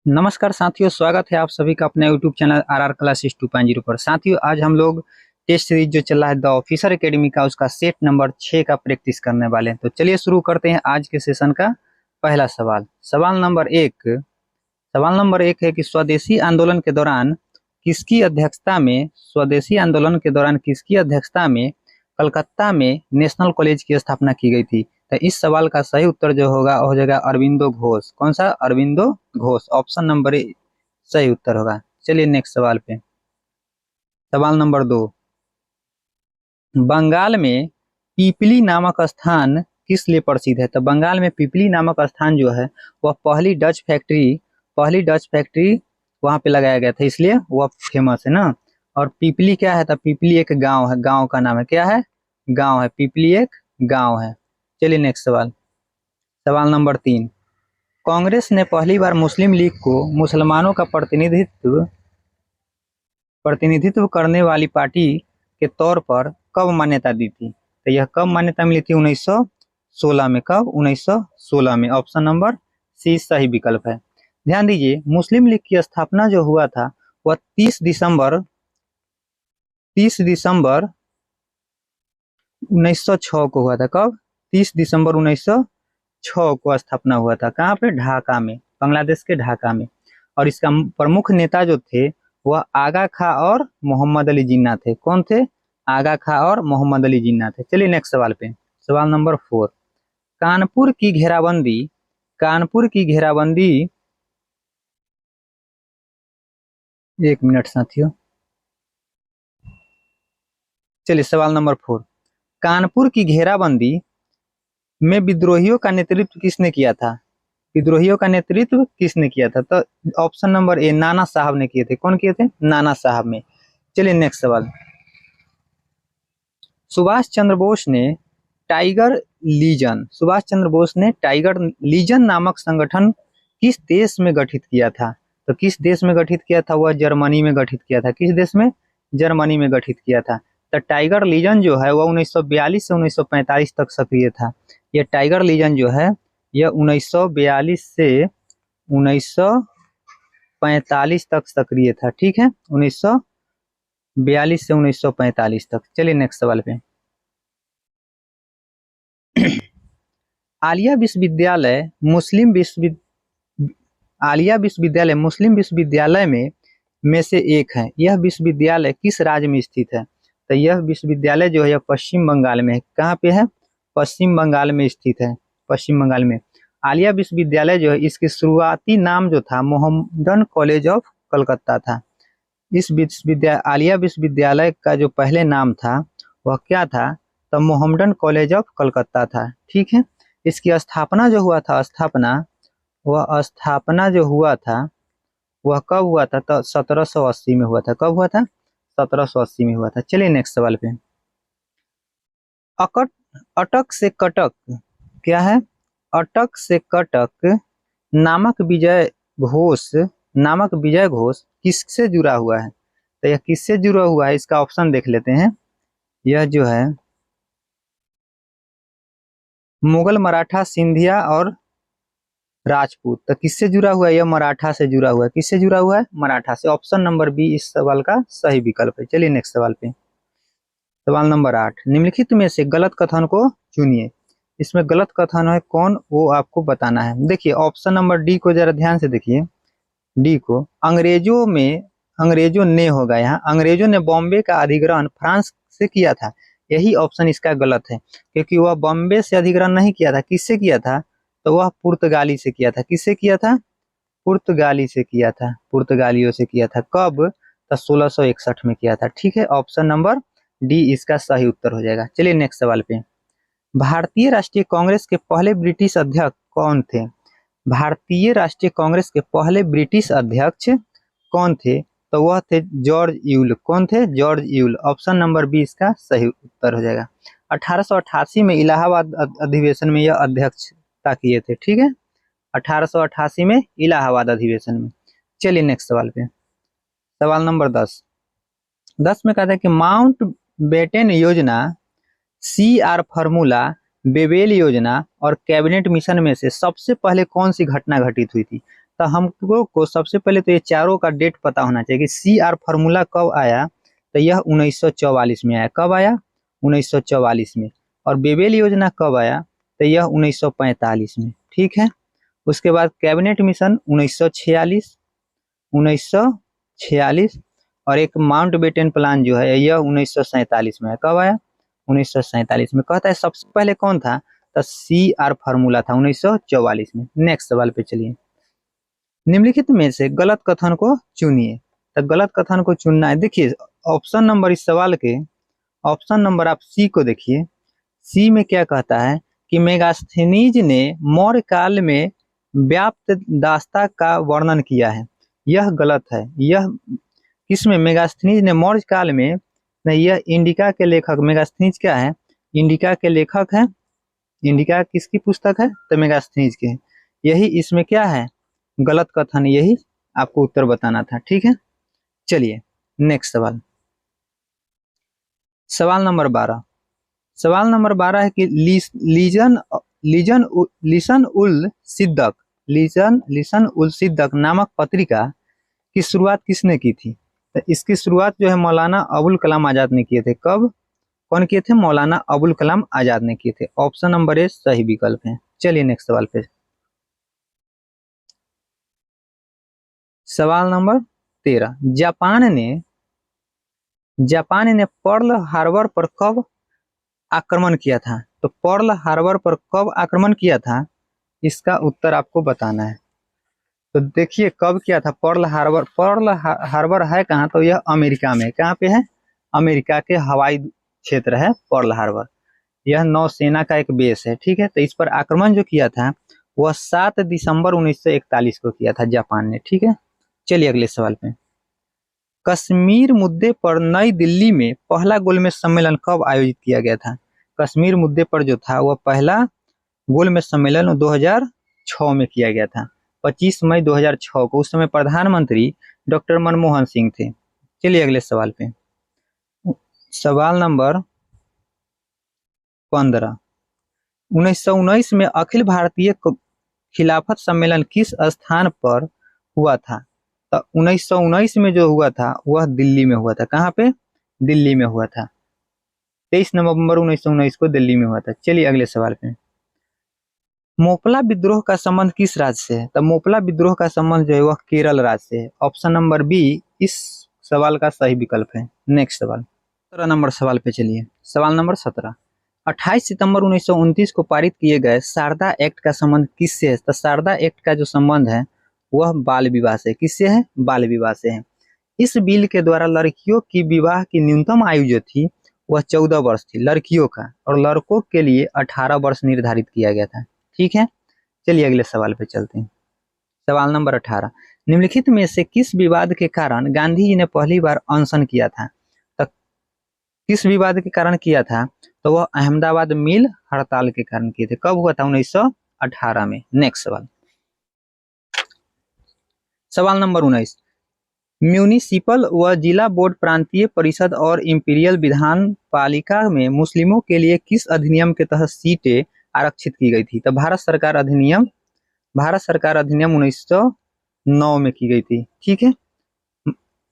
नमस्कार साथियों, स्वागत है आप सभी का अपने यूट्यूब चैनल आरआर क्लासेस 2.0 पर। साथियों, आज हम लोग टेस्ट सीरीज जो चल रहा है द ऑफिसर एकेडमी का, उसका सेट नंबर 6 का प्रैक्टिस करने वाले हैं। तो चलिए शुरू करते हैं आज के सेशन का पहला सवाल। सवाल नंबर एक है कि स्वदेशी आंदोलन के दौरान किसकी अध्यक्षता में कलकत्ता में नेशनल कॉलेज की स्थापना की गई थी। तो इस सवाल का सही उत्तर जो होगा हो जाएगा अरविंदो घोष। कौन सा? Aurobindo Ghosh. Option number A सही उत्तर होगा। चलिए नेक्स्ट सवाल पे। सवाल नंबर 2, बंगाल में पीपली नामक स्थान किस लिए प्रसिद्ध है। तो बंगाल में पीपली नामक स्थान जो है वह पहली डच फैक्ट्री वहां पे लगाया गया था, इसलिए वह फेमस है ना। और पीपली क्या है? तो पीपली एक गांव है, गांव का नाम है। क्या है? गांव है। पीपली एक गांव है। चलिए नेक्स्ट सवाल। सवाल नंबर 3, कांग्रेस ने पहली बार मुस्लिम लीग को मुसलमानों का प्रतिनिधित्व करने वाली पार्टी के तौर पर कब मान्यता दी थी। तो यह कब मान्यता मिली थी? 1916 में। कब? 1916 में। ऑप्शन नंबर सी सही विकल्प है। ध्यान दीजिए, मुस्लिम लीग की स्थापना जो हुआ था वह 30 दिसंबर 1906 को हुआ था। कब? 30 दिसंबर 1906 को स्थापना हुआ था। कहाँ पे? ढाका में, बांग्लादेश के ढाका में। और इसका प्रमुख नेता जो थे वह आगा खां और मोहम्मद अली जिन्ना थे। कौन थे? आगा खां और मोहम्मद अली जिन्ना थे। चलिए नेक्स्ट सवाल पे। सवाल नंबर 4, कानपुर की घेराबंदी एक मिनट साथियों। चलिए सवाल नंबर 4, कानपुर की घेराबंदी में विद्रोहियों का नेतृत्व किसने किया था? विद्रोहियों का नेतृत्व किसने किया था? तो ऑप्शन नंबर ए नाना साहब ने किए थे। कौन किए थे? नाना साहब में। चलिए नेक्स्ट सवाल। सुभाष चंद्र बोस ने टाइगर लीजन नामक संगठन किस देश में गठित किया था? तो किस देश में गठित किया था? वह जर्मनी में गठित किया था। किस देश में? जर्मनी में गठित किया था। तो टाइगर लीजन जो है वह 1942 से 1945 तक सक्रिय था। यह टाइगर लीजन जो है यह 1942 से 1945 तक सक्रिय था। ठीक है, 1942 से 1945 तक। चलिए नेक्स्ट सवाल पे। आलिया विश्वविद्यालय मुस्लिम विश्वविद्यालय में से एक है। यह विश्वविद्यालय किस राज्य में स्थित है? तो यह विश्वविद्यालय जो है यह पश्चिम बंगाल में है। कहाँ पे है? पश्चिम बंगाल में स्थित है। पश्चिम बंगाल में आलिया विश्वविद्यालय जो है, इसके शुरुआती नाम जो था मोहम्मदन कॉलेज ऑफ कलकत्ता था। आलिया विश्वविद्यालय का जो पहले नाम था वह क्या था? तो मोहम्मदन कॉलेज ऑफ कलकत्ता था। ठीक है, इसकी स्थापना जो हुआ था वह कब हुआ था? तो 1780 में हुआ था। कब हुआ था? 1780 में हुआ था। चलिए नेक्स्ट सवाल पे। अटक से कटक क्या है? अटक से कटक नामक विजय घोष किससे जुड़ा हुआ है? तो यह किससे जुड़ा हुआ है? इसका ऑप्शन देख लेते हैं। यह जो है मुगल, मराठा, सिंधिया और राजपूत। तो किससे जुड़ा हुआ है? यह मराठा से जुड़ा हुआ है। किससे जुड़ा हुआ है? मराठा से। ऑप्शन नंबर बी इस सवाल का सही विकल्प है। चलिए नेक्स्ट सवाल पे। सवाल नंबर 8, निम्नलिखित में से गलत कथन को चुनिए। इसमें गलत कथन है कौन, वो आपको बताना है। देखिए ऑप्शन नंबर डी को जरा ध्यान से देखिए। डी को अंग्रेजों ने होगा यहाँ। अंग्रेजों ने बॉम्बे का अधिग्रहण फ्रांस से किया था। यही ऑप्शन इसका गलत है, क्योंकि वह बॉम्बे से अधिग्रहण नहीं किया था। किससे किया था? तो वह पुर्तगाली से किया था। किससे किया था? पुर्तगाली से किया था। पुर्तगालियों से किया था। कब? तो 1661 में किया था। ठीक है, ऑप्शन नंबर डी इसका सही उत्तर हो जाएगा। चलिए नेक्स्ट सवाल पे। भारतीय राष्ट्रीय कांग्रेस के पहले ब्रिटिश अध्यक्ष कौन थे? भारतीय राष्ट्रीय कांग्रेस के पहले ब्रिटिश अध्यक्ष कौन थे? तो वह थे जॉर्ज यूल। कौन थे? George Yule. Option number B इसका सही उत्तर हो जाएगा। 1888 में इलाहाबाद अधिवेशन में यह अध्यक्षता किए थे। ठीक है, 1888 में इलाहाबाद अधिवेशन में। चलिए नेक्स्ट सवाल पे। सवाल नंबर 10 में कहता है कि माउंट बेटन योजना, CR फॉर्मूला, बेबेल योजना और कैबिनेट मिशन में से सबसे पहले कौन सी घटना घटित हुई थी? तो हमको को सबसे पहले तो ये चारों का डेट पता होना चाहिए कि CR फार्मूला कब आया। तो यह 1944 में आया। कब आया? 1944 में। और बेबेल योजना कब आया? तो यह 1945 में। ठीक है। उसके बाद कैबिनेट मिशन 1946, 1946। और एक माउंट बेटन प्लान जो है यह 1947 में है। कब आया? 1947 में। कहता है सबसे पहले कौन था? तो CR फार्मूला था 1944 में। नेक्स्ट सवाल पे चलिए। निम्नलिखित में से गलत कथन को चुनिए। तो गलत कथन को चुनना है। देखिए ऑप्शन नंबर इस सवाल के ऑप्शन नंबर आप सी को देखिए। सी में क्या कहता है कि मेगास्थनीज ने मौर्य काल में व्याप्त दास्ता का वर्णन किया है। यह गलत है। यह किसमें? मेगास्थनीज ने मौर्य काल में नहीं, यह इंडिका के लेखक मेगास्थनीज क्या है? इंडिका के लेखक है। इंडिका किसकी पुस्तक है? तो मेगास्थनीज के। यही इसमें क्या है? गलत कथन। यही आपको उत्तर बताना था। ठीक है। चलिए नेक्स्ट सवाल। सवाल नंबर 12। सवाल नंबर 12 है कि लीजन लीजन लिसन उल सिद्दक लिसन उल सिद्दक नामक पत्रिका की शुरुआत किसने की थी? तो इसकी शुरुआत जो है मौलाना अबुल कलाम आजाद ने किए थे। कब? कौन किए थे? मौलाना अबुल कलाम आजाद ने किए थे। ऑप्शन नंबर ए सही विकल्प है। चलिए नेक्स्ट सवाल पे। सवाल नंबर 13। जापान ने पर्ल हार्बर पर कब आक्रमण किया था? तो पर्ल हार्बर पर कब आक्रमण किया था? इसका उत्तर आपको बताना है। तो देखिए कब किया था पर्ल हार्बर। हार्बर है कहाँ? तो यह अमेरिका में। कहाँ पे है? अमेरिका के हवाई क्षेत्र है पर्ल हार्बर। यह नौसेना का एक बेस है। ठीक है। तो इस पर आक्रमण जो किया था वह 7 दिसंबर 1941 को किया था जापान ने। ठीक है। चलिए अगले सवाल पे। कश्मीर मुद्दे पर नई दिल्ली में पहला गोलमेज सम्मेलन कब आयोजित किया गया था? कश्मीर मुद्दे पर जो था वह पहला गोलमेज सम्मेलन 2006 में किया गया था। 25 मई 2006 को। उस समय प्रधानमंत्री डॉक्टर मनमोहन सिंह थे। चलिए अगले सवाल पे। सवाल नंबर 15। 1919 में अखिल भारतीय खिलाफत सम्मेलन किस स्थान पर हुआ था? तो 1919 में जो हुआ था वह दिल्ली में हुआ था। कहाँ पे? दिल्ली में हुआ था। 23 नवंबर 1919 को दिल्ली में हुआ था। चलिए अगले सवाल पे। मोपला विद्रोह का संबंध किस राज्य से है? तो मोपला विद्रोह का संबंध जो है वह केरल राज्य से है। ऑप्शन नंबर बी इस सवाल का सही विकल्प है। नेक्स्ट सवाल 17 नंबर सवाल पे चलिए। सवाल नंबर 17। 28 सितंबर 1929 को पारित किए गए शारदा एक्ट का संबंध किससे है? तो शारदा एक्ट का जो संबंध है वह बाल विवाह से। किससे है? बाल विवाह से है। इस बिल के द्वारा लड़कियों की विवाह की न्यूनतम आयु जो थी वह 14 वर्ष थी लड़कियों का, और लड़कों के लिए 18 वर्ष निर्धारित किया गया था। ठीक है। चलिए अगले सवाल पे चलते हैं। सवाल नंबर 18। निम्नलिखित में से किस विवाद के कारण गांधी जी ने पहली बार अनशन किया था? तो किस विवाद के कारण किया था? तो वह अहमदाबाद मिल हड़ताल के कारण किए थे। कब हुआ था? 1918 में। नेक्स्ट सवाल। सवाल नंबर 19। म्यूनिसिपल व जिला बोर्ड प्रांतीय परिषद और इंपीरियल विधान पालिका में मुस्लिमों के लिए किस अधिनियम के तहत सीटें आरक्षित की गई थी? तो भारत सरकार अधिनियम 1909 में की गई थी। ठीक है।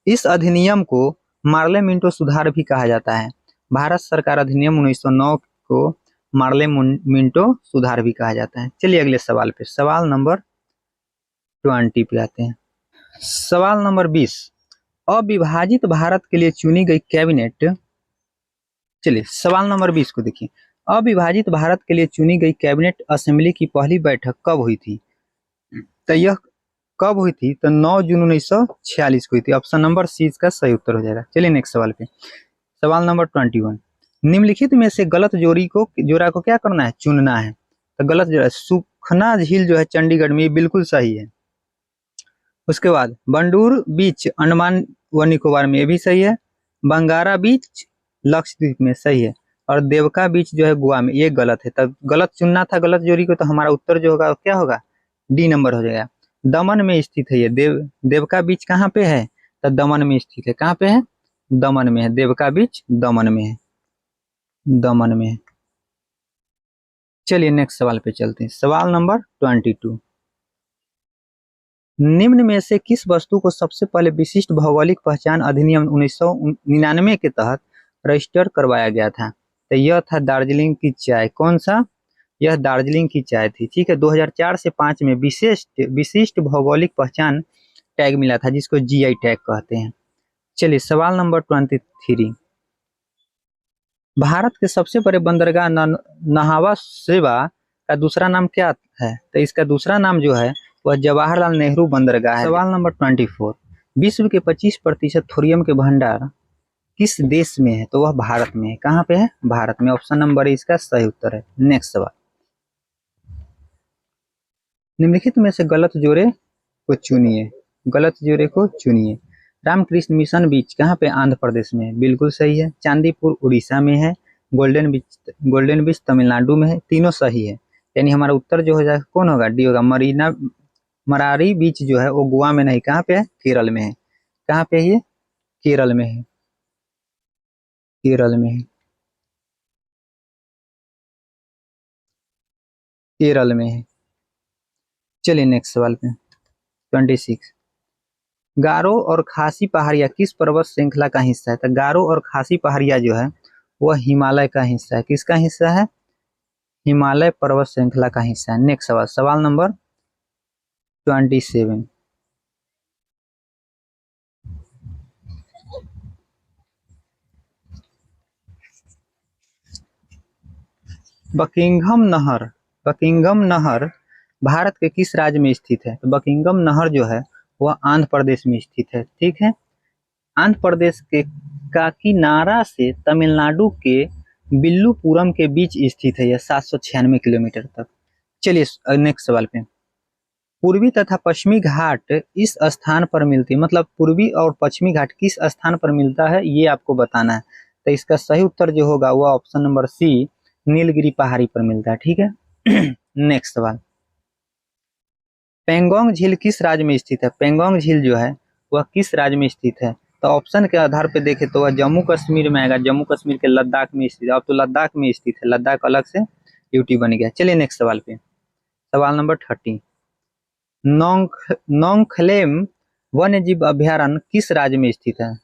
इस अधिनियम को मार्ले मिंटो सुधार भी कहा जाता है। भारत सरकार अधिनियम 1909 को मार्ले मिंटो सुधार भी कहा जाता है। चलिए अगले सवाल पे। सवाल नंबर 20 पे आते हैं। सवाल नंबर 20। अविभाजित भारत के लिए चुनी गई कैबिनेट। चलिए सवाल नंबर 20 को देखिए। अविभाजित भारत के लिए चुनी गई कैबिनेट असेंबली की पहली बैठक कब हुई थी? तो यह कब हुई थी? तो 9 जून 1946 को हुई थी। ऑप्शन नंबर सी इसका सही उत्तर हो जाएगा। चलिए नेक्स्ट सवाल पे। सवाल नंबर 21। निम्नलिखित में से गलत जोड़ा को क्या करना है? चुनना है। तो गलत जोड़ा सुखना झील जो है चंडीगढ़ में, बिल्कुल सही है। उसके बाद बंडूर बीच अंडमान व निकोबार में, ये भी सही है। बंगारा बीच लक्षद्वीप में, सही है। और देवका बीच जो है गोवा में, ये गलत है। तब गलत चुनना था गलत जोड़ी को। तो हमारा उत्तर जो होगा क्या होगा? डी नंबर हो जाएगा। दमन में स्थित है ये देवका बीच कहाँ पे है? तो दमन में स्थित है। कहाँ पे है? दमन में है। देवका बीच दमन में है। दमन में है। चलिए नेक्स्ट सवाल पे चलते हैं। सवाल नंबर 22। निम्न में से किस वस्तु को सबसे पहले विशिष्ट भौगोलिक पहचान अधिनियम 1999 के तहत रजिस्टर करवाया गया था? तो यह था दार्जिलिंग की चाय। कौन सा? यह दार्जिलिंग की चाय थी। ठीक है, 2004 से 5 में विशिष्ट विशिष्ट भौगोलिक पहचान टैग मिला था, जिसको जीआई टैग कहते हैं। चलिए सवाल नंबर 23। भारत के सबसे बड़े बंदरगाह नहावा शेवा का दूसरा नाम क्या है? तो इसका दूसरा नाम जो है वह जवाहरलाल नेहरू बंदरगाह है। सवाल नंबर 24। विश्व के 25% थोरियम के भंडार किस देश में है? तो वह भारत में है। कहाँ पे है? भारत में। ऑप्शन नंबर इसका सही उत्तर है। नेक्स्ट सवाल, निम्नलिखित में से गलत जोड़े को चुनिए। गलत जोड़े को चुनिए। रामकृष्ण मिशन बीच कहाँ पे? आंध्र प्रदेश में है। बिल्कुल सही है। चांदीपुर उड़ीसा में है। गोल्डन बीच तमिलनाडु में है। तीनों सही है, यानी हमारा उत्तर जो हो जाएगा कौन होगा? डी होगा। मरारी बीच जो है वो गोवा में नहीं, कहाँ पे है? केरल में है। कहाँ पे है ये? केरल में है। केरल में है। केरल में है। चलिए नेक्स्ट सवाल पे। 26। गारो और खासी पहाड़ियाँ किस पर्वत श्रृंखला का हिस्सा है? तो गारो और खासी पहाड़ियाँ जो है वह हिमालय का हिस्सा है। किसका हिस्सा है? हिमालय पर्वत श्रृंखला का हिस्सा है। नेक्स्ट सवाल, सवाल नंबर 27। बकिंघम नहर भारत के किस राज्य में स्थित है? तो बकिंघम नहर जो है वह आंध्र प्रदेश में स्थित है। ठीक है, आंध्र प्रदेश के काकीनाडा से तमिलनाडु के बिल्लुपुरम के बीच स्थित है। यह 796 किलोमीटर तक। चलिए नेक्स्ट सवाल पे। पूर्वी तथा पश्चिमी घाट इस स्थान पर मिलती है, मतलब पूर्वी और पश्चिमी घाट किस स्थान पर मिलता है ये आपको बताना है। तो इसका सही उत्तर जो होगा वह ऑप्शन नंबर सी, नीलगिरी पहाड़ी पर मिलता है। ठीक है। नेक्स्ट सवाल, पेंगोंग झील किस राज्य में स्थित है? पेंगोंग झील जो है वह किस राज्य में स्थित है? तो ऑप्शन के आधार पर देखें तो वह जम्मू कश्मीर में आएगा। जम्मू कश्मीर के लद्दाख में स्थित है। अब तो लद्दाख में स्थित है, लद्दाख अलग से यूटी बन गया। चलिए नेक्स्ट सवाल पे। सवाल नंबर 30। नोंगखलेम वन्य जीव अभयारण्य किस राज्य में स्थित है?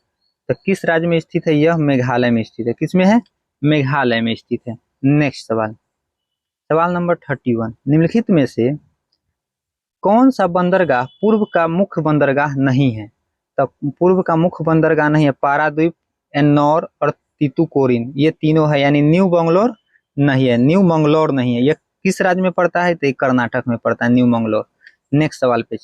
तो किस राज्य में स्थित है? यह मेघालय में स्थित है। किसमें है? मेघालय में स्थित है। नेक्स्ट सवाल, सवाल नंबर 31। निम्नलिखित में से कौन सा बंदरगाह पूर्व का मुख्य बंदरगाह नहीं है? तो पूर्व का मुख्य बंदरगाह नहीं है। पारादीप, एन्नौर और तीतुकोरिन, ये तीनों है, यानी न्यू बंगलोर नहीं है। न्यू मंगलोर नहीं है। यह किस राज्य में पड़ता है? तो कर्नाटक में पड़ता है, न्यू मंगलोर। नेक्स्ट सवाल पे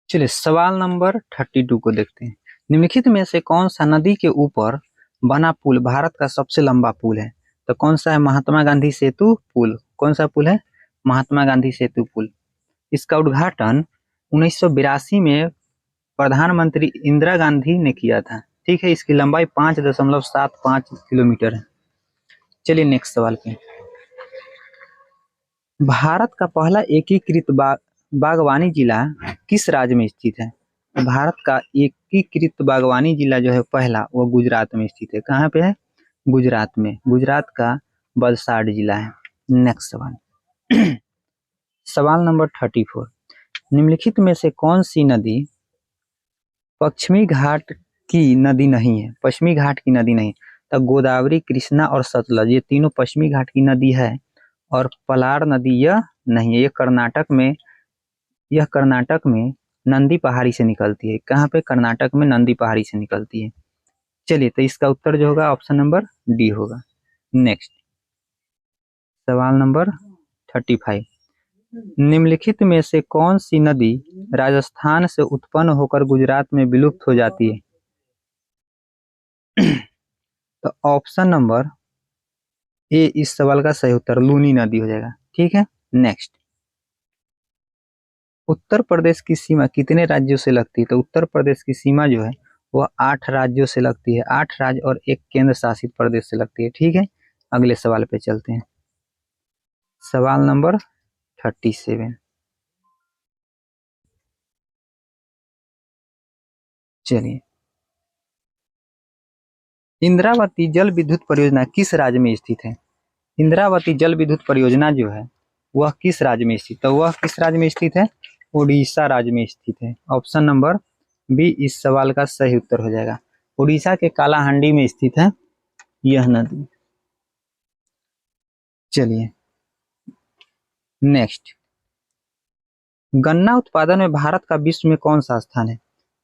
चलिए सवाल नंबर 32 को देखते हैं। निम्नलिखित में से कौन सा नदी के ऊपर बना पुल भारत का सबसे लंबा पुल है? तो कौन सा है? महात्मा गांधी सेतु पुल। कौन सा पुल है? महात्मा गांधी सेतु पुल। इसका उद्घाटन 1982 में प्रधानमंत्री इंदिरा गांधी ने किया था। ठीक है, इसकी लंबाई 5.75 किलोमीटर है। चलिए नेक्स्ट सवाल पे। भारत का पहला एकीकृत बागवानी जिला किस राज्य में स्थित है? भारत का एकीकृत बागवानी जिला जो है पहला, वो गुजरात में स्थित है। कहाँ पे है? गुजरात में। गुजरात का वलसाड जिला है। नेक्स्ट सवाल। सवाल नंबर 34। निम्नलिखित में से कौन सी नदी पश्चिमी घाट की नदी नहीं है? पश्चिमी घाट की नदी नहीं। तो गोदावरी, कृष्णा और सतलज, ये तीनों पश्चिमी घाट की नदी है। और पलार नदी यह नहीं है। यह कर्नाटक में नंदी पहाड़ी से निकलती है। कहाँ पे? कर्नाटक में नंदी पहाड़ी से निकलती है। चलिए, तो इसका उत्तर जो होगा ऑप्शन नंबर डी होगा। नेक्स्ट सवाल नंबर 35। निम्नलिखित में से कौन सी नदी राजस्थान से उत्पन्न होकर गुजरात में विलुप्त हो जाती है? तो ऑप्शन नंबर ए इस सवाल का सही उत्तर लूनी नदी हो जाएगा। ठीक है। नेक्स्ट, उत्तर प्रदेश की सीमा कितने राज्यों से लगती है? तो उत्तर प्रदेश की सीमा जो है वह 8 राज्यों से लगती है। 8 राज्य और एक केंद्र शासित प्रदेश से लगती है। ठीक है, अगले सवाल पे चलते हैं। सवाल नंबर 37। चलिए, इंद्रावती जल विद्युत परियोजना किस राज्य में स्थित है? इंद्रावती जल विद्युत परियोजना जो है वह किस राज्य में स्थित है? तो वह किस राज्य में स्थित है? उड़ीसा राज्य में स्थित है। ऑप्शन नंबर बी इस सवाल का सही उत्तर हो जाएगा। उड़ीसा के कालाहांडी में स्थित है यह नदी। चलिए नेक्स्ट, गन्ना उत्पादन में भारत का विश्व में कौन सा स्थान है?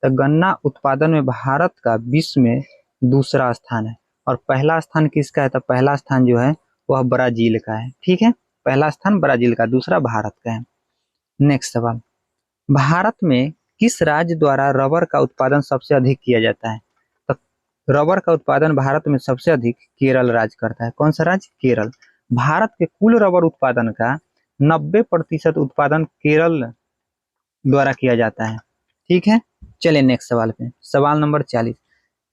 तो गन्ना उत्पादन में भारत का विश्व में दूसरा स्थान है। और पहला स्थान किसका है? तो पहला स्थान जो है वह ब्राजील का है। ठीक है, पहला स्थान ब्राजील का, दूसरा भारत का है। नेक्स्ट सवाल, भारत में किस राज्य द्वारा रबर का उत्पादन सबसे अधिक किया जाता है? तो रबर का उत्पादन भारत में सबसे अधिक केरल राज्य करता है। कौन सा राज्य? केरल। भारत के कुल रबर उत्पादन का 90% उत्पादन केरल द्वारा किया जाता है। ठीक है, चलिए नेक्स्ट सवाल पे। सवाल नंबर 40,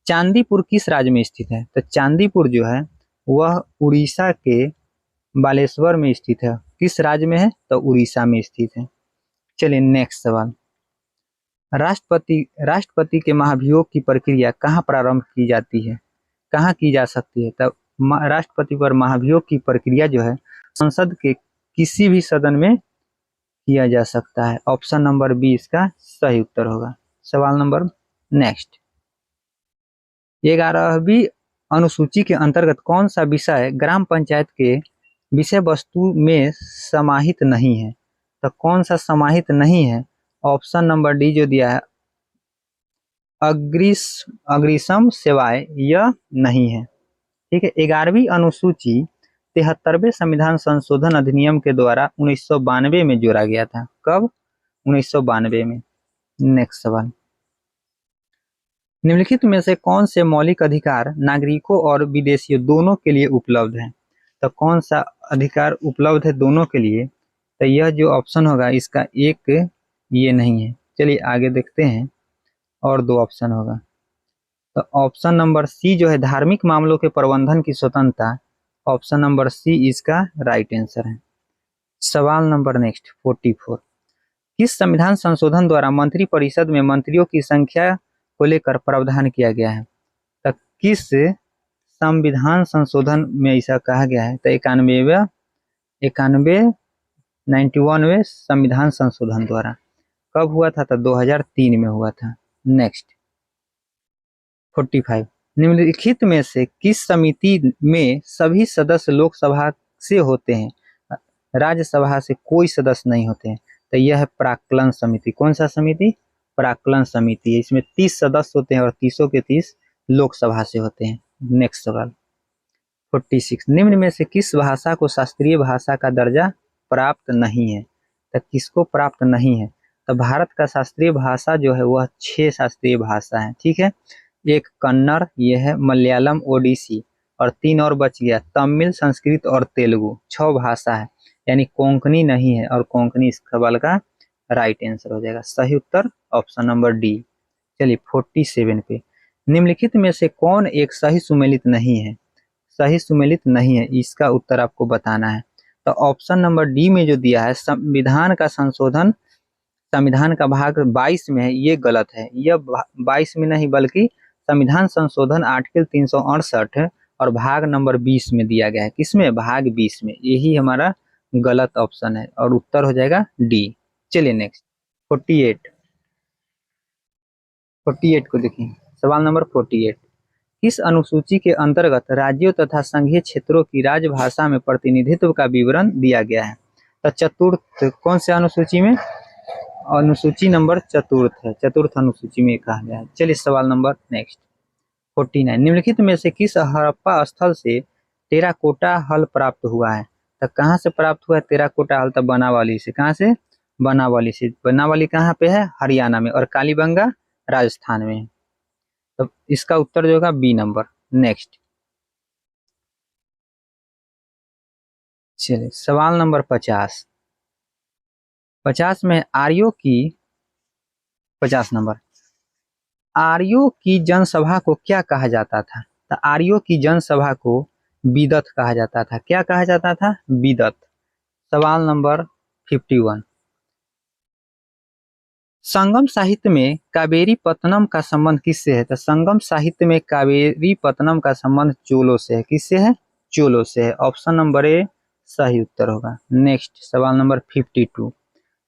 चांदीपुर किस राज्य में स्थित है? तो चांदीपुर जो है वह उड़ीसा के बालेश्वर में स्थित है। किस राज्य में है? तो उड़ीसा में स्थित है। चलिए नेक्स्ट सवाल, राष्ट्रपति के महाभियोग की प्रक्रिया कहाँ प्रारंभ की जाती है, कहाँ की जा सकती है? तब राष्ट्रपति पर महाभियोग की प्रक्रिया जो है संसद के किसी भी सदन में किया जा सकता है। ऑप्शन नंबर बी इसका सही उत्तर होगा। सवाल नंबर नेक्स्ट, 11वीं अनुसूची के अंतर्गत कौन सा विषय ग्राम पंचायत के विषय वस्तु में समाहित नहीं है? तो कौन सा समाहित नहीं है? ऑप्शन नंबर डी जो दिया है अग्रिम सेवाएं, यह नहीं है। ठीक है, 11वीं अनुसूची 73वें संविधान संशोधन अधिनियम के द्वारा 1992 में जोड़ा गया था। कब? 1992 में। नेक्स्ट सवाल, निम्नलिखित में से कौन से मौलिक अधिकार नागरिकों और विदेशियों दोनों के लिए उपलब्ध है? तो कौन सा अधिकार उपलब्ध है दोनों के लिए? तो यह जो ऑप्शन होगा इसका एक ये नहीं है। चलिए आगे देखते हैं, और दो ऑप्शन होगा। तो ऑप्शन नंबर सी जो है धार्मिक मामलों के प्रबंधन की स्वतंत्रता, ऑप्शन नंबर सी इसका राइट आंसर है। सवाल नंबर नेक्स्ट 44, किस संविधान संशोधन द्वारा मंत्री परिषद में मंत्रियों की संख्या को लेकर प्रावधान किया गया है? तो किस संविधान संशोधन में ऐसा कहा गया है? तो 91वें संविधान संशोधन द्वारा। कब हुआ था? तो 2003 में हुआ था। नेक्स्ट 45, निम्नलिखित में से किस समिति में सभी सदस्य लोकसभा से होते हैं, राज्यसभा से कोई सदस्य नहीं होते हैं? तो यह है प्राक्कलन समिति। कौन सा समिति? प्राक्कलन समिति। इसमें 30 सदस्य होते हैं और 30 के 30 लोकसभा से होते हैं। नेक्स्ट सवाल 46, निम्न में से किस भाषा को शास्त्रीय भाषा का दर्जा प्राप्त नहीं है? तो किसको प्राप्त नहीं है? तो भारत का शास्त्रीय भाषा जो है वह 6 शास्त्रीय भाषा है। ठीक है, एक कन्नड़, यह है मलयालम, ओडिसी, और 3 और बच गया, तमिल, संस्कृत और तेलुगु। 6 भाषा है, यानी कोंकणी नहीं है, और कोंकणी इस सवाल का राइट आंसर हो जाएगा। सही उत्तर ऑप्शन नंबर डी। चलिए 47 पे, निम्नलिखित में से कौन एक सही सुमेलित नहीं है? सही सुमेलित नहीं है, इसका उत्तर आपको बताना है। तो ऑप्शन नंबर डी में जो दिया है संविधान का संशोधन संविधान का भाग 22 में है, ये गलत है। यह 22 में नहीं बल्कि संविधान संशोधन आर्टिकल 368 और भाग नंबर 20 में दिया गया है। किसमें? भाग 20 में। यही हमारा गलत ऑप्शन है और उत्तर हो जाएगा डी। चलिए नेक्स्ट 48 को देखिए। सवाल नंबर 48, किस अनुसूची के अंतर्गत राज्यों तथा संघीय क्षेत्रों की राजभाषा में प्रतिनिधित्व का विवरण दिया गया है? तो चतुर्थ, कौन से अनुसूची में? अनुसूची नंबर चतुर्थ है, चतुर्थ अनुसूची में कहा गया है। चलिए सवाल नंबर नेक्स्ट 49, निम्नलिखित में से किस हड़प्पा स्थल से टेराकोटा हल प्राप्त हुआ है? तो कहाँ से प्राप्त हुआ है टेराकोटा हल? तो बनावाली से। कहाँ से? बनावाली से। बनावाली कहाँ पे है? हरियाणा में, और कालीबंगा राजस्थान में है। तो इसका उत्तर जो होगा बी नंबर। नेक्स्ट चलिए सवाल नंबर 50 में आर्यों की 50 नंबर, आर्यों की जनसभा को क्या कहा जाता था? तो आर्यों की जनसभा को विदत कहा जाता था। क्या कहा जाता था? विदत। सवाल नंबर 51, संगम साहित्य में कावेरी पत्तनम का संबंध किससे है? तो संगम साहित्य में कावेरी पत्तनम का संबंध चोलों से है। किससे है? चोलों से है। ऑप्शन नंबर ए सही उत्तर होगा। नेक्स्ट सवाल नंबर 52,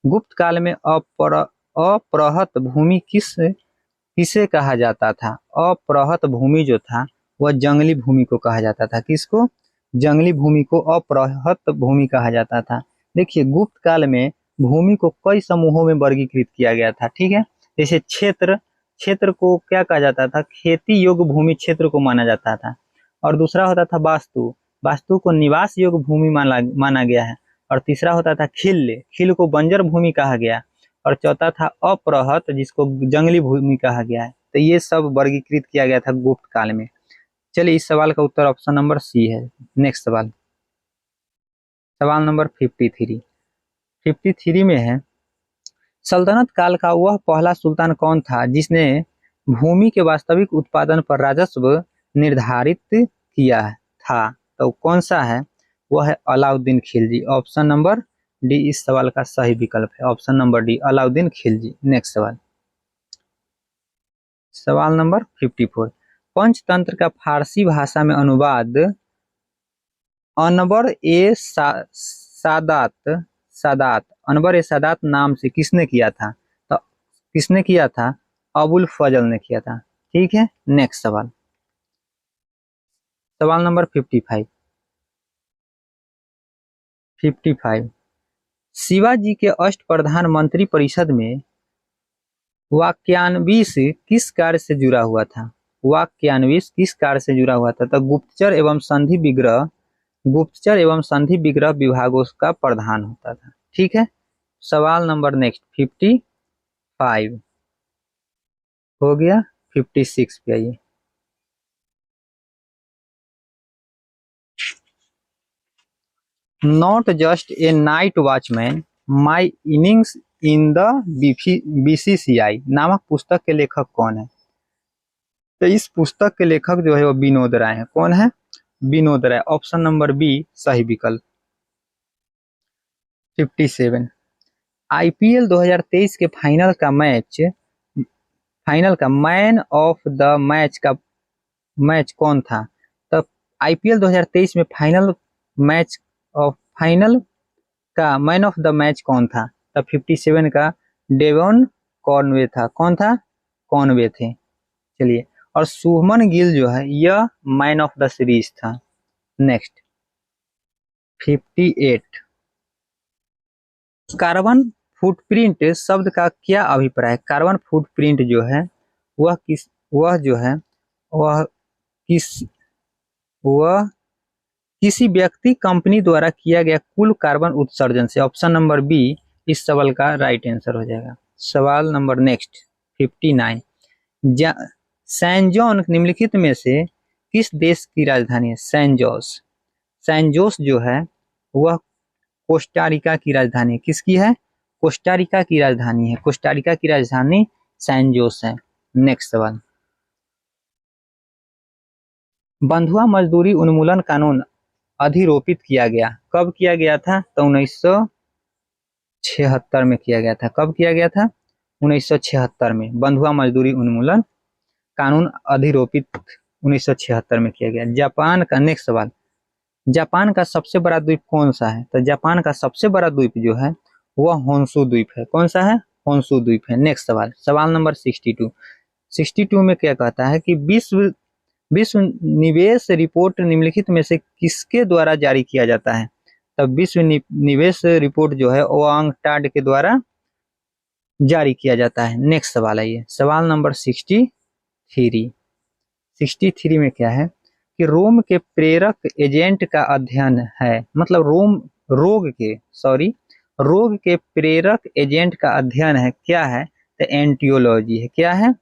गुप्त काल में अपरहत भूमि किसे कहा जाता था? अपरहत भूमि जो था वह जंगली भूमि को कहा जाता था। किसको? जंगली भूमि को अपरहत भूमि कहा जाता था। देखिए, गुप्त काल में भूमि को कई समूहों में वर्गीकृत किया गया था। ठीक है, जैसे क्षेत्र, क्षेत्र को क्या कहा जाता था? खेती योग्य भूमि क्षेत्र को माना जाता था। और दूसरा होता था वास्तु, वास्तु को निवास योग्य भूमि माना गया है। और तीसरा होता था खिल्य, खिल को बंजर भूमि कहा गया। और चौथा था अपरहत, जिसको जंगली भूमि कहा गया है। तो ये सब वर्गीकृत किया गया था गुप्त काल में। चलिए, इस सवाल का उत्तर ऑप्शन नंबर सी है। नेक्स्ट सवाल, सवाल नंबर 53 में है, सल्तनत काल का वह पहला सुल्तान कौन था जिसने भूमि के वास्तविक उत्पादन पर राजस्व निर्धारित किया था? तो कौन सा है? वह है Alauddin Khilji. Option number D इस सवाल का सही विकल्प है। Option number D, Alauddin Khilji. Next सवाल, सवाल नंबर 54, पंचतंत्र का फारसी भाषा में अनुवाद अनवर ए सादात अनवर ए सादात नाम से किसने किया था? तो किसने किया था? अबुल फजल ने किया था। ठीक है, नेक्स्ट सवाल, सवाल नंबर 55। शिवाजी के अष्टप्रधान मंत्री परिषद में वाक्यान्विश किस कार्य से जुड़ा हुआ था? वाक्यान्विश किस कार्य से जुड़ा हुआ था? तो गुप्तचर एवं संधि विग्रह विभागों का प्रधान होता था। ठीक है, सवाल नंबर नेक्स्ट 55 हो गया। 56 पे आइए। Not just a night watchman, my innings in the BCCI नामक पुस्तक के लेखक कौन है? तो इस पुस्तक के लेखक जो है वो विनोद राय है। कौन है? Vinod Rai. Option number B सही विकल्प। 57, आईपीएल 2023 के फाइनल का मैन ऑफ द मैच कौन था? तो आईपीएल 2023 में फाइनल का मैन ऑफ द मैच कौन था? तो 57 का डेवन कॉनवे था। कौन था? कॉनवे थे। चलिए, और शुभमन गिल जो है यह मैन ऑफ द सीरीज था। नेक्स्ट 58, कार्बन फुटप्रिंट शब्द का क्या अभिप्राय? कार्बन फुटप्रिंट जो है वह किस वह किसी व्यक्ति कंपनी द्वारा किया गया कुल कार्बन उत्सर्जन से। ऑप्शन नंबर बी इस सवाल का राइट आंसर हो जाएगा। सवाल नंबर नेक्स्ट 59, सैन जोस निम्नलिखित में से किस देश की राजधानी है? सैन जोस जो है वह कोस्टारिका की राजधानी है। किसकी है? कोस्टारिका की राजधानी है। कोस्टारिका की राजधानी सैन जोस है। नेक्स्ट सवाल, बंधुआ मजदूरी उन्मूलन कानून अधिरोपित किया गया कब किया गया था? तो 1976 में किया गया था। कब किया गया था? 1976 में बंधुआ मजदूरी उन्मूलन कानून अधिरोपित 1976 में किया गया। जापान का नेक्स्ट सवाल, जापान का सबसे बड़ा द्वीप कौन सा है? तो जापान का सबसे बड़ा द्वीप जो है वह होन्शु द्वीप है। कौन सा है? होन्शु द्वीप है। नेक्स्ट सवाल, सवाल नंबर 62 में क्या कहता है कि विश्व निवेश रिपोर्ट निम्नलिखित में से किसके द्वारा जारी किया जाता है? तब विश्व निवेश रिपोर्ट जो है वो अंगटाड के द्वारा जारी किया जाता है। नेक्स्ट सवाल आइए, सवाल नंबर 63 में क्या है कि रोग के प्रेरक एजेंट का अध्ययन है, मतलब रोग के प्रेरक एजेंट का अध्ययन है। क्या है? तो एंटियोलॉजी है। क्या है?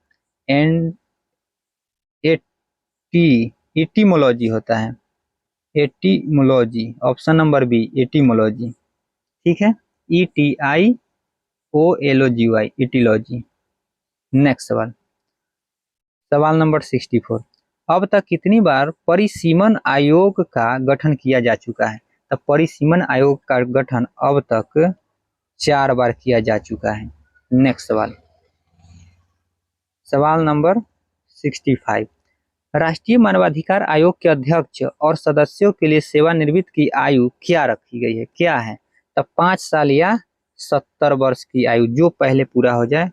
एटीमोलॉजी होता है। Etymology, option number B etymology. ठीक है, ETIOLOGY एटीलॉजी। नेक्स्ट सवाल, सवाल नंबर 64, अब तक कितनी बार परिसीमन आयोग का गठन किया जा चुका है? तो परिसीमन आयोग का गठन अब तक 4 बार किया जा चुका है। नेक्स्ट सवाल, सवाल नंबर 65, राष्ट्रीय मानवाधिकार आयोग के अध्यक्ष और सदस्यों के लिए सेवानिवृत्त की आयु क्या रखी गई है? क्या है? तो 5 साल या 70 वर्ष की आयु जो पहले पूरा हो जाए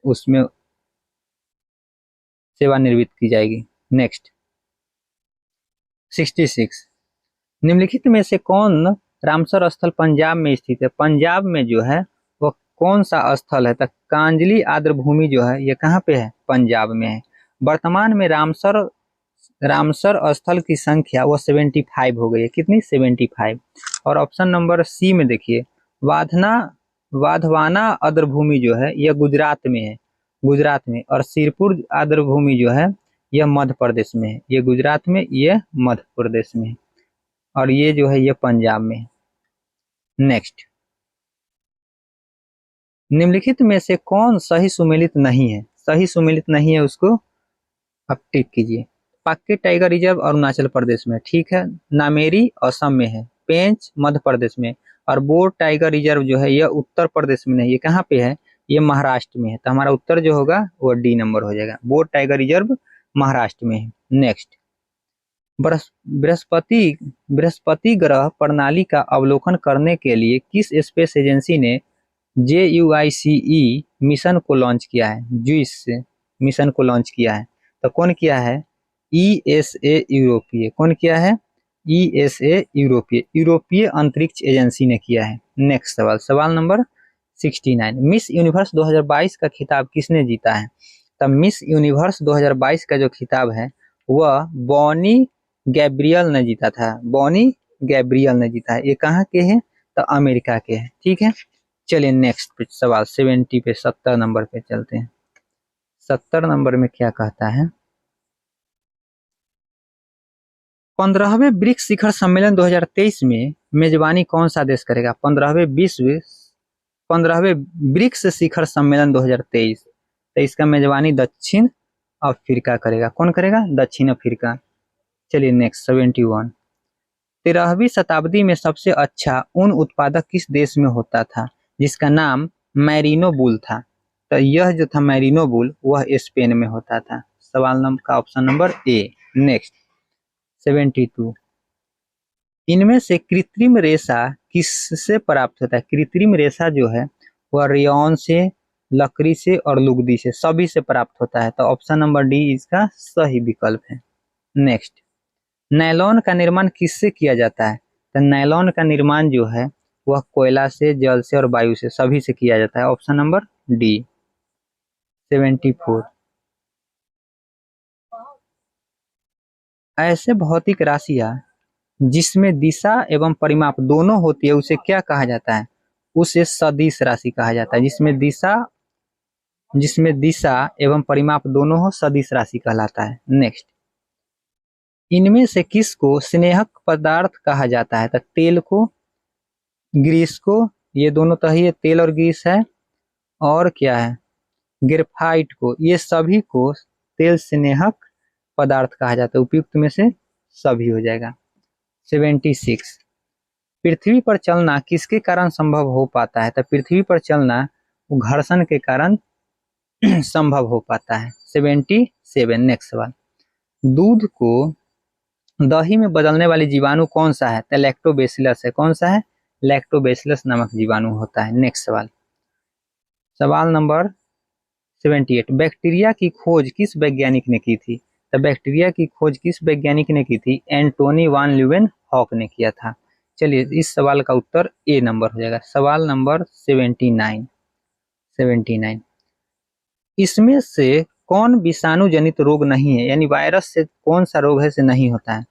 उसमें सेवानिवृत्त की जाएगी। नेक्स्ट 66, निम्नलिखित में से कौन रामसर स्थल पंजाब में स्थित है? पंजाब में जो है वो कौन सा स्थल है? तो कांजली आर्द्रभूमि जो है ये कहाँ पे है? पंजाब में है। वर्तमान में रामसर स्थल की संख्या वो 75 हो गई है। कितनी? 75। और ऑप्शन नंबर सी में देखिए, वाधवाना आर्द्रभूमि जो है यह गुजरात में है, गुजरात में। और सिरपुर आर्द्रभूमि जो है यह मध्य प्रदेश में है। ये गुजरात में, ये मध्य प्रदेश में है, और ये जो है ये पंजाब में है। नेक्स्ट, निम्नलिखित में से कौन सही सुमेलित नहीं है? सही सुमेलित नहीं है उसको आप टिक कीजिए। पाक्के टाइगर रिजर्व अरुणाचल प्रदेश में, ठीक है। नामेरी असम में है। पेंच मध्य प्रदेश में। और बोर टाइगर रिजर्व जो है यह उत्तर प्रदेश में नहीं, ये कहाँ पे है? ये महाराष्ट्र में है। तो हमारा उत्तर जो होगा वो डी नंबर हो जाएगा। बोर टाइगर रिजर्व महाराष्ट्र में है। नेक्स्ट, बृहस्पति बृहस्पति ग्रह प्रणाली का अवलोकन करने के लिए किस स्पेस एजेंसी ने JUICE मिशन को लॉन्च किया है? जुइस मिशन को लॉन्च किया है। तो कौन किया है? ESA यूरोपीय। कौन किया है? ESA यूरोपीय, यूरोपीय अंतरिक्ष एजेंसी ने किया है। नेक्स्ट सवाल, सवाल नंबर 69, मिस यूनिवर्स 2022 का खिताब किसने जीता है? तब मिस यूनिवर्स 2022 का जो खिताब है वह बॉनी गैब्रियल ने जीता था। बॉनी गैब्रियल ने जीता है। ये कहाँ के हैं? तो अमेरिका के हैं। ठीक है, चलिए नेक्स्ट पे सवाल 70 पे 70 नंबर पे चलते हैं। 70 नंबर में क्या कहता है? 15वें ब्रिक्स शिखर सम्मेलन 2023 में मेजबानी कौन सा देश करेगा? 15वें ब्रिक्स शिखर सम्मेलन 2023, तो इसका मेजबानी दक्षिण अफ्रीका करेगा। कौन करेगा? दक्षिण अफ्रीका। चलिए नेक्स्ट 71, 13वीं शताब्दी में सबसे अच्छा ऊन उत्पादक किस देश में होता था जिसका नाम मैरिनो बुल था? तो यह जो था मैरिनो बुल वह स्पेन में होता था। सवाल नंबर का ऑप्शन नंबर ए। नेक्स्ट 72, इनमें से कृत्रिम रेशा किससे प्राप्त होता है? कृत्रिम रेशा जो है वह रेयॉन से, लकड़ी से और लुगदी से, सभी से प्राप्त होता है। तो ऑप्शन नंबर डी इसका सही विकल्प है। नेक्स्ट, नायलॉन का निर्माण किससे किया जाता है? तो नायलॉन का निर्माण जो है वह कोयला से, जल से और वायु से, सभी से किया जाता है। Option number D. 74, ऐसे भौतिक राशियां जिसमें दिशा एवं परिमाप दोनों होती है उसे क्या कहा जाता है? उसे सदिश राशि कहा जाता है। जिसमें दिशा एवं परिमाप दोनों हो सदिश राशि कहलाता है। नेक्स्ट, इनमें से किसको स्नेहक पदार्थ कहा जाता है? तो तेल को, ग्रीस को, ये दोनों तो ही तेल और ग्रीस है, और क्या है? ग्रेफाइट को, ये सभी को तेल स्नेहक पदार्थ कहा जाता है। उपयुक्त में से सभी हो जाएगा। 76, पृथ्वी पर चलना किसके कारण संभव हो पाता है? तो पृथ्वी पर चलना वो घर्षण के कारण संभव हो पाता है। 77, नेक्स्ट सवाल, दूध को दही में बदलने वाली जीवाणु कौन सा है? तो लैक्टोबैसिलस है। कौन सा है? लैक्टोबैसिलस नामक जीवाणु होता है। नेक्स्ट सवाल, सवाल नंबर 78, बैक्टीरिया की खोज किस वैज्ञानिक ने की थी? तो बैक्टीरिया की खोज किस वैज्ञानिक ने की थी? एंटोनी वान ल्यूवेन हॉक ने किया था। चलिए इस सवाल का उत्तर ए नंबर हो जाएगा। सवाल नंबर 79, इसमें से कौन विषाणु जनित रोग नहीं है? यानी वायरस से कौन सा रोग है से नहीं होता है?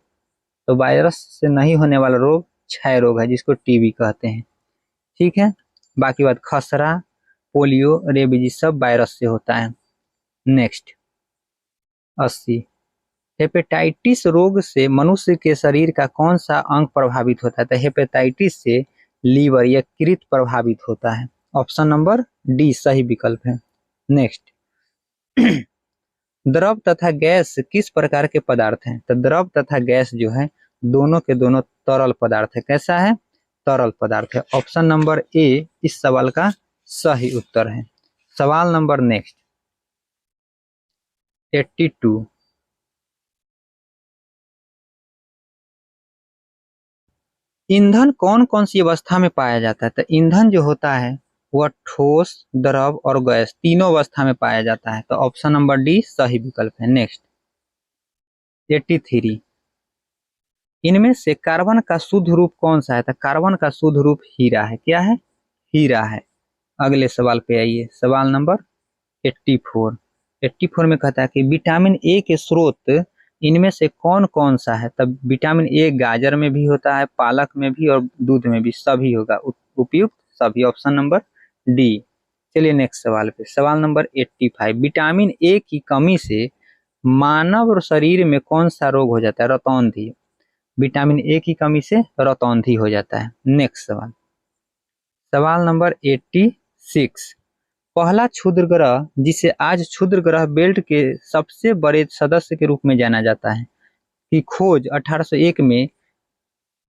तो वायरस से नहीं होने वाला रोग क्षय रोग है, जिसको टीबी कहते हैं। ठीक है, बाकी बात खसरा, पोलियो, रेबीज सब वायरस से होता है। नेक्स्ट 80, हेपेटाइटिस रोग से मनुष्य के शरीर का कौन सा अंग प्रभावित होता है? तो हेपेटाइटिस से लीवर या किडनी प्रभावित होता है। ऑप्शन नंबर डी सही विकल्प है। नेक्स्ट, द्रव तथा गैस किस प्रकार के पदार्थ हैं? तो द्रव तथा गैस जो है दोनों के दोनों तरल पदार्थ है। कैसा है? तरल पदार्थ है। ऑप्शन नंबर ए इस सवाल का सही उत्तर है। सवाल नंबर नेक्स्ट 82, ईंधन कौन कौन सी अवस्था में पाया जाता है? तो ईंधन जो होता है वह ठोस, द्रव और गैस तीनों अवस्था में पाया जाता है। तो ऑप्शन नंबर डी सही विकल्प है। नेक्स्ट 83, इनमें से कार्बन का शुद्ध रूप कौन सा है? तो कार्बन का शुद्ध रूप हीरा है। क्या है? हीरा है। अगले सवाल पे आइए, सवाल नंबर 84। 84 में कहता है कि विटामिन ए के स्रोत इनमें से कौन कौन सा है? तब विटामिन ए गाजर में भी होता है, पालक में भी और दूध में भी, सभी होगा उपयुक्त सभी, ऑप्शन नंबर डी। चलिए नेक्स्ट सवाल पे, सवाल नंबर 85, विटामिन ए की कमी से मानव शरीर में कौन सा रोग हो जाता है? रतौंधी। विटामिन ए की कमी से रतौंधी हो जाता है। नेक्स्ट सवाल, सवाल नंबर 86, पहला क्षुद्र ग्रह जिसे आज क्षुद्र ग्रह बेल्ट के सबसे बड़े सदस्य के रूप में जाना जाता है की खोज 1801 में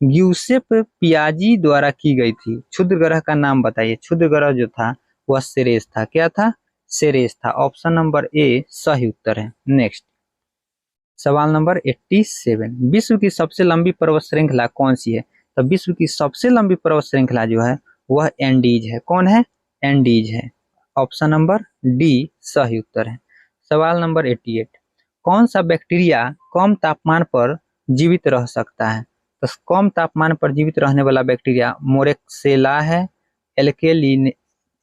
ग्यूसेप पियाजी द्वारा की गई थी। क्षुद्र ग्रह का नाम बताइए। क्षुद्र ग्रह जो था वह सेरेस था। क्या था? सेरेस था। ऑप्शन नंबर ए सही उत्तर है। नेक्स्ट सवाल नंबर 87, विश्व की सबसे लंबी पर्वत श्रृंखला कौन सी है? तो विश्व की सबसे लंबी पर्वत श्रृंखला जो है वह एंडीज है। कौन है? एंडीज है। ऑप्शन नंबर डी सही उत्तर है। सवाल नंबर 88, कौन सा बैक्टीरिया कम तापमान पर जीवित रह सकता है? तो कम तापमान पर जीवित रहने वाला बैक्टीरिया मोरेक्सेला है,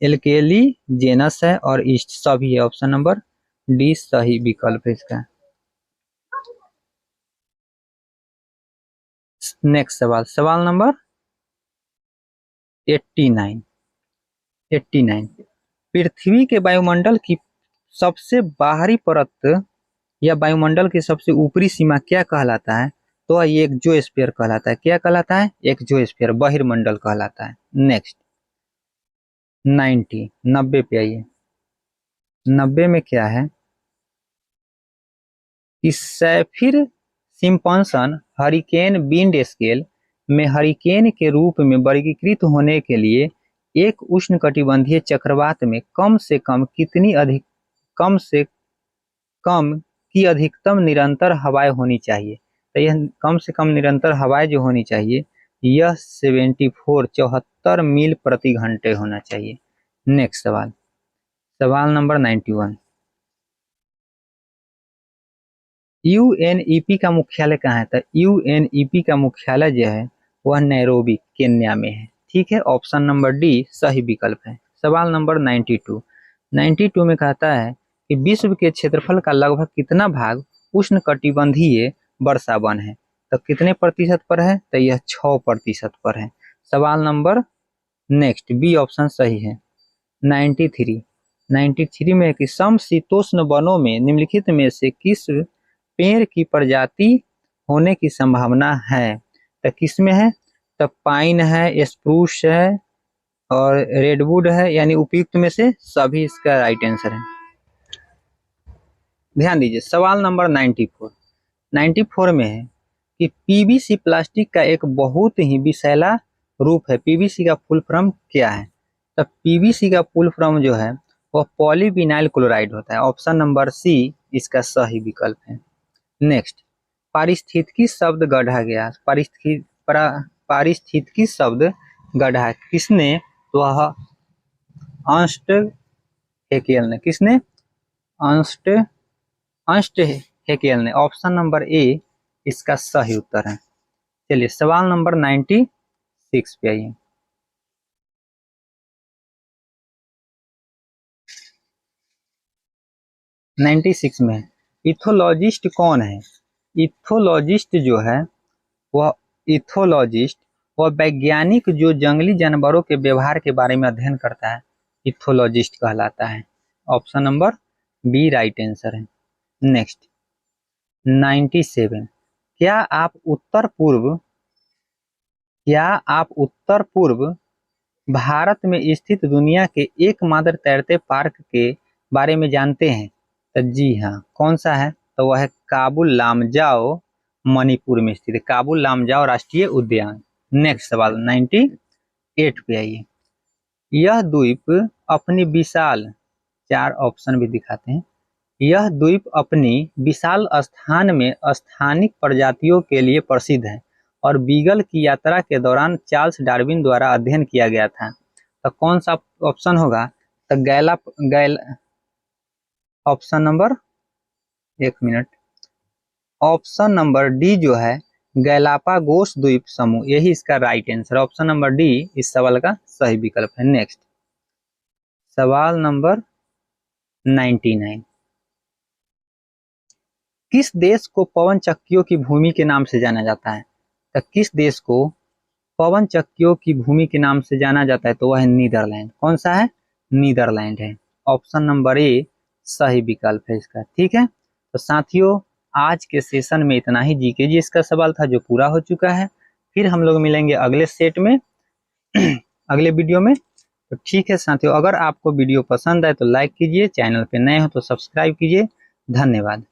एल्केली जेनस है और ईस्ट सभी है। ऑप्शन नंबर डी सही विकल्प है इसका। नेक्स्ट सवाल, सवाल नंबर 89। पृथ्वी के वायुमंडल की सबसे बाहरी परत या वायुमंडल की सबसे ऊपरी सीमा क्या कहलाता है? तो ये एक्सोस्फीयर कहलाता है। क्या कहलाता है? एक्सोस्फीयर, बहिर्मंडल कहलाता है। नेक्स्ट 90 पे आइए। 90 में क्या है कि सैफिर सिम्पसन हरिकेन विंड स्केल में हरिकेन के रूप में वर्गीकृत होने के लिए एक उष्णकटिबंधीय चक्रवात में कम से कम की अधिकतम निरंतर हवाएं होनी चाहिए? तो यह कम से कम निरंतर हवाएं जो होनी चाहिए यह 74 मील प्रति घंटे होना चाहिए। नेक्स्ट सवाल, सवाल नंबर 91, यूएनईपी का मुख्यालय कहाँ है? तो यूएनईपी का मुख्यालय जो है वह नैरोबी केन्या में है। ठीक है, ऑप्शन नंबर डी सही विकल्प है। सवाल नंबर 92 में कहता है कि विश्व के क्षेत्रफल का लगभग कितना भाग उष्णकटिबंधीय वर्षा वन है? तो कितने प्रतिशत पर है? तो यह 6% पर है। सवाल नंबर नेक्स्ट बी ऑप्शन सही है। 93 में कि समशीतोष्ण वनों में निम्नलिखित में से किस पेड़ की प्रजाति होने की संभावना है? तो किसमें है? तो पाइन है, स्प्रूस है और रेडवुड है, यानी उपयुक्त में से सभी इसका राइट आंसर है। ध्यान दीजिए, सवाल नंबर 94 में है कि पीवीसी प्लास्टिक का एक बहुत ही विषैला रूप है। पीवीसी का फुल फॉर्म क्या है? तो पीवीसी का फुल फॉर्म जो है वह पॉलीविनाइल क्लोराइड होता है। ऑप्शन नंबर सी इसका सही विकल्प है। नेक्स्ट, पारिस्थितिकी शब्द गढ़ा गया। पारिस्थितिकी शब्द गढ़ा किसने? वह अर्नस्ट हैकेल ने। किसने? अर्नस्ट हैकेल ने। ऑप्शन नंबर ए इसका सही उत्तर है। चलिए सवाल नंबर 96 पे आइए। 96 में इथोलॉजिस्ट कौन है? इथोलॉजिस्ट जो है वह वैज्ञानिक जो जंगली जानवरों के व्यवहार के बारे में अध्ययन करता है इथोलॉजिस्ट कहलाता है। Option number B right answer है। नेक्स्ट 97, क्या आप उत्तर पूर्व भारत में स्थित दुनिया के एकमात्र तैरते पार्क के बारे में जानते हैं? तो जी हाँ, कौन सा है? तो वह है काबुल लामजाओ, मणिपुर में स्थित है। काबुल लामजाओ राष्ट्रीय उद्यान। नेक्स्ट सवाल 98 पे आइए। यह द्वीप अपनी विशाल, 4 ऑप्शन भी दिखाते हैं। यह द्वीप अपनी विशाल स्थान में स्थानिक प्रजातियों के लिए प्रसिद्ध है और बीगल की यात्रा के दौरान चार्ल्स डार्विन द्वारा अध्ययन किया गया था। तो कौन सा ऑप्शन होगा? तो ऑप्शन नंबर, एक मिनट, ऑप्शन नंबर डी जो है गैलापागोस द्वीप समूह, यही इसका right answer. Option number D इस सवाल का सही विकल्प है। नेक्स्ट सवाल नंबर 99, किस देश को पवन चक्कियों की भूमि के नाम से जाना जाता है? तो किस देश को पवन चक्कियों की भूमि के नाम से जाना जाता है? तो वह है नीदरलैंड। कौन सा है? नीदरलैंड है। ऑप्शन नंबर ए सही विकल्प है इसका। ठीक है, तो साथियों आज के सेशन में इतना ही। जीके जी इसका सवाल था जो पूरा हो चुका है। फिर हम लोग मिलेंगे अगले सेट में अगले वीडियो में। तो ठीक है साथियों, अगर आपको वीडियो पसंद आए तो लाइक कीजिए, चैनल पे नए हो तो सब्सक्राइब कीजिए। धन्यवाद।